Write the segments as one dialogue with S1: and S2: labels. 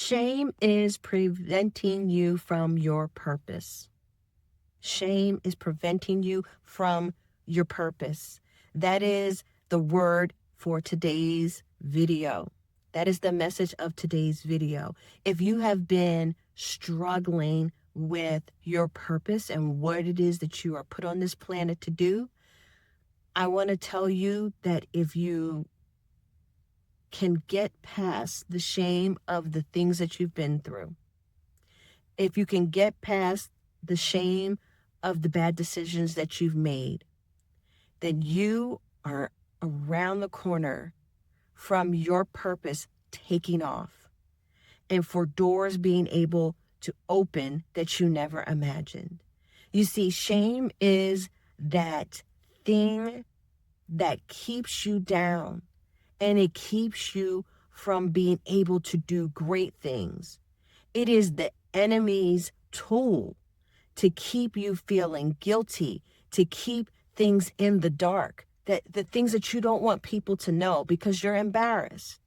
S1: Shame is preventing you from your purpose. Shame is preventing you from your purpose. That is the word for today's video. That is the message of today's video. If you have been struggling with your purpose and what it is that you are put on this planet to do, I want to tell you that if you can get past the shame of the things that you've been through, if you can get past the shame of the bad decisions that you've made, then you are around the corner from your purpose taking off and for doors being able to open that you never imagined. You see, shame is that thing that keeps you down, and it keeps you from being able to do great things. It is the enemy's tool to keep you feeling guilty, to keep things in the dark, that the things that you don't want people to know because you're embarrassed.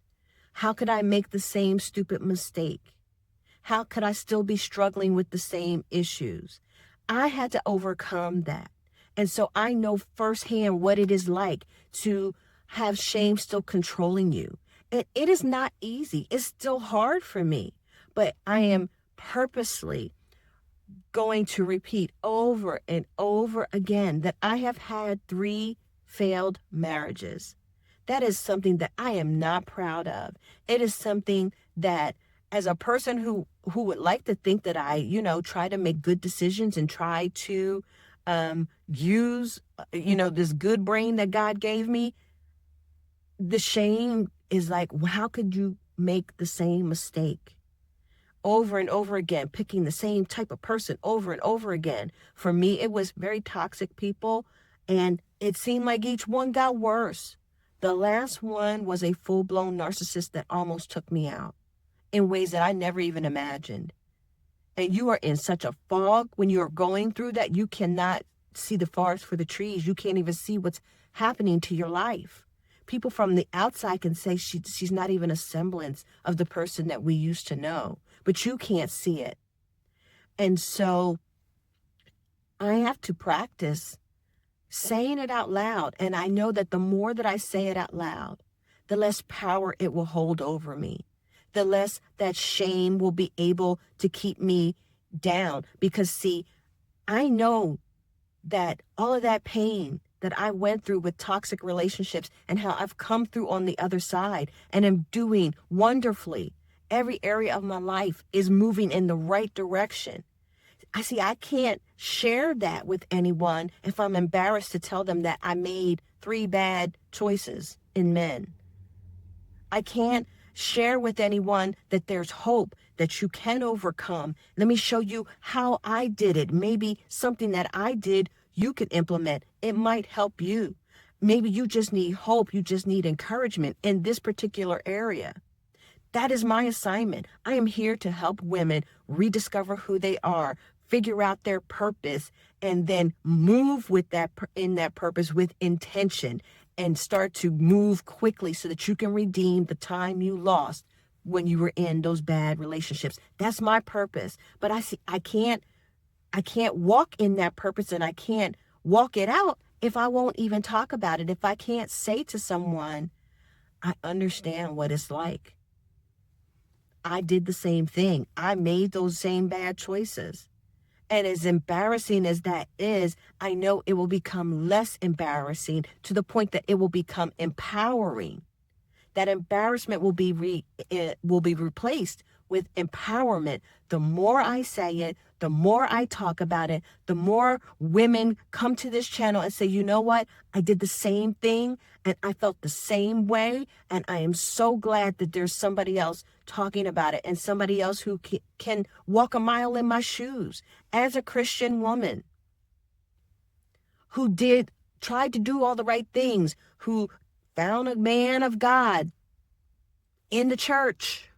S1: How could I make the same stupid mistake? How could I still be struggling with the same issues? I had to overcome that. And so I know firsthand what it is like to have shame still controlling you. And it is not easy. It's still hard for me, but I am purposely going to repeat over and over again that I have had 3 failed marriages. That is something that I am not proud of. It is something that, as a person who would like to think that I, try to make good decisions and try to use, this good brain that God gave me, the shame is like, how could you make the same mistake over and over again, picking the same type of person over and over again? For me, it was very toxic people, and it seemed like each one got worse. The last one was a full-blown narcissist that almost took me out in ways that I never even imagined. And you are in such a fog when you're going through that, you cannot see the forest for the trees. You can't even see what's happening to your life. People from the outside can say she's not even a semblance of the person that we used to know, but you can't see it. And so I have to practice saying it out loud. And I know that the more that I say it out loud, the less power it will hold over me, the less that shame will be able to keep me down. Because see, I know that all of that pain that I went through with toxic relationships and how I've come through on the other side and am doing wonderfully. Every area of my life is moving in the right direction. I can't share that with anyone if I'm embarrassed to tell them that I made 3 bad choices in men. I can't share with anyone that there's hope, that you can overcome. Let me show you how I did it. Maybe something that I did you could implement. It might help you. Maybe you just need hope. You just need encouragement in this particular area. That is my assignment. I am here to help women rediscover who they are, figure out their purpose, and then move with that in that purpose with intention and start to move quickly so that you can redeem the time you lost when you were in those bad relationships. That's my purpose. But I can't walk in that purpose, and I can't walk it out if I won't even talk about it. If I can't say to someone, I understand what it's like. I did the same thing. I made those same bad choices. And as embarrassing as that is, I know it will become less embarrassing to the point that it will become empowering. That embarrassment will be replaced with empowerment. The more I say it, the more I talk about it, the more women come to this channel and say, you know what? I did the same thing and I felt the same way. And I am so glad that there's somebody else talking about it and somebody else who can walk a mile in my shoes. As a Christian woman who tried to do all the right things, who found a man of God in the church,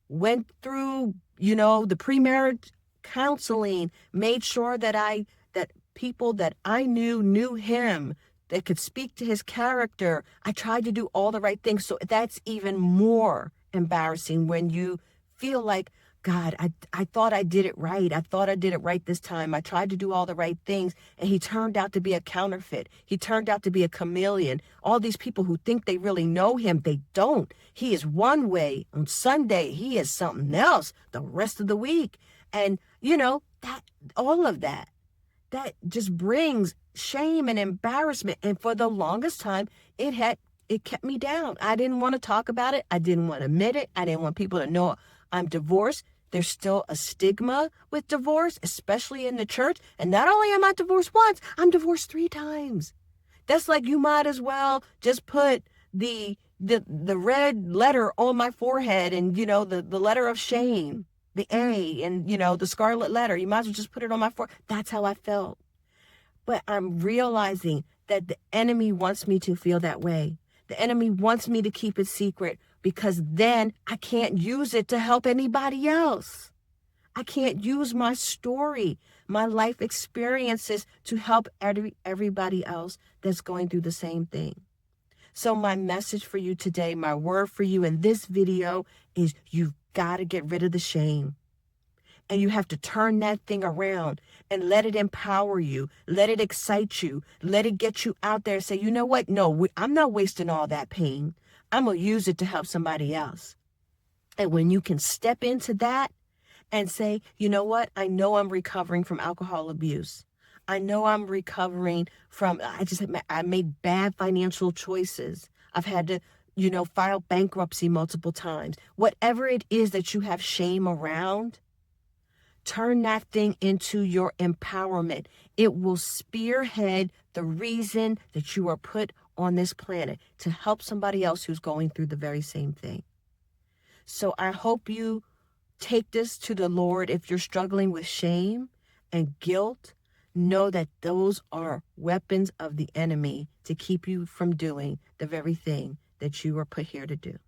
S1: went through, the pre-marriage counseling, made sure that people that I knew him, that could speak to his character. I tried to do all the right things. So that's even more embarrassing, when you feel like, God, I thought I did it right. I thought I did it right this time. I tried to do all the right things, and he turned out to be a counterfeit. He turned out to be a chameleon. All these people who think they really know him, they don't. He is one way on Sunday. He is something else the rest of the week. And, that all of that just brings shame and embarrassment. And for the longest time, it kept me down. I didn't want to talk about it. I didn't want to admit it. I didn't want people to know I'm divorced. There's still a stigma with divorce, especially in the church. And not only am I divorced once, I'm divorced 3 times. That's like, you might as well just put the red letter on my forehead, and, the letter of shame, the A, and, the scarlet letter. You might as well just put it on my forehead. That's how I felt. But I'm realizing that the enemy wants me to feel that way. The enemy wants me to keep it secret, because then I can't use it to help anybody else. I can't use my story, my life experiences to help everybody else that's going through the same thing. So my message for you today, my word for you in this video is, you've got to get rid of the shame. And you have to turn that thing around and let it empower you. Let it excite you. Let it get you out there and say, you know what? No, I'm not wasting all that pain. I'm going to use it to help somebody else. And when you can step into that and say, you know what? I know I'm recovering from alcohol abuse. I know I'm recovering from, I made bad financial choices. I've had to, file bankruptcy multiple times. Whatever it is that you have shame around, turn that thing into your empowerment. It will spearhead the reason that you are put on this planet, to help somebody else who's going through the very same thing. So I hope you take this to the Lord. If you're struggling with shame and guilt, know that those are weapons of the enemy to keep you from doing the very thing that you were put here to do.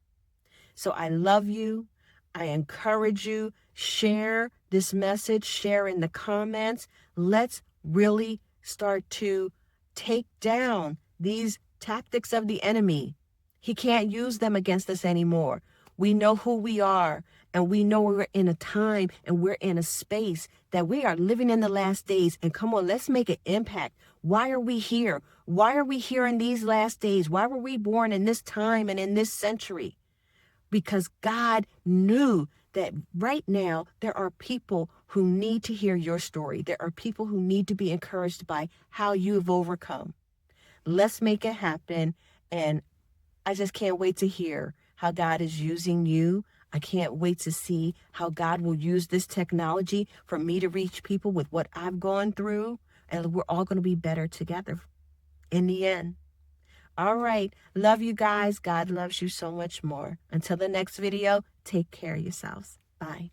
S1: So I love you. I encourage you, share this message, share in the comments. Let's really start to take down these tactics of the enemy. He can't use them against us anymore. We know who we are, and we know we're in a time and we're in a space that we are living in the last days. And come on, let's make an impact. Why are we here? Why are we here in these last days? Why were we born in this time and in this century? Because God knew that right now there are people who need to hear your story. There are people who need to be encouraged by how you've overcome. Let's make it happen. And I just can't wait to hear how God is using you. I can't wait to see how God will use this technology for me to reach people with what I've gone through. And we're all going to be better together in the end. All right. Love you guys. God loves you so much more. Until the next video, take care of yourselves. Bye.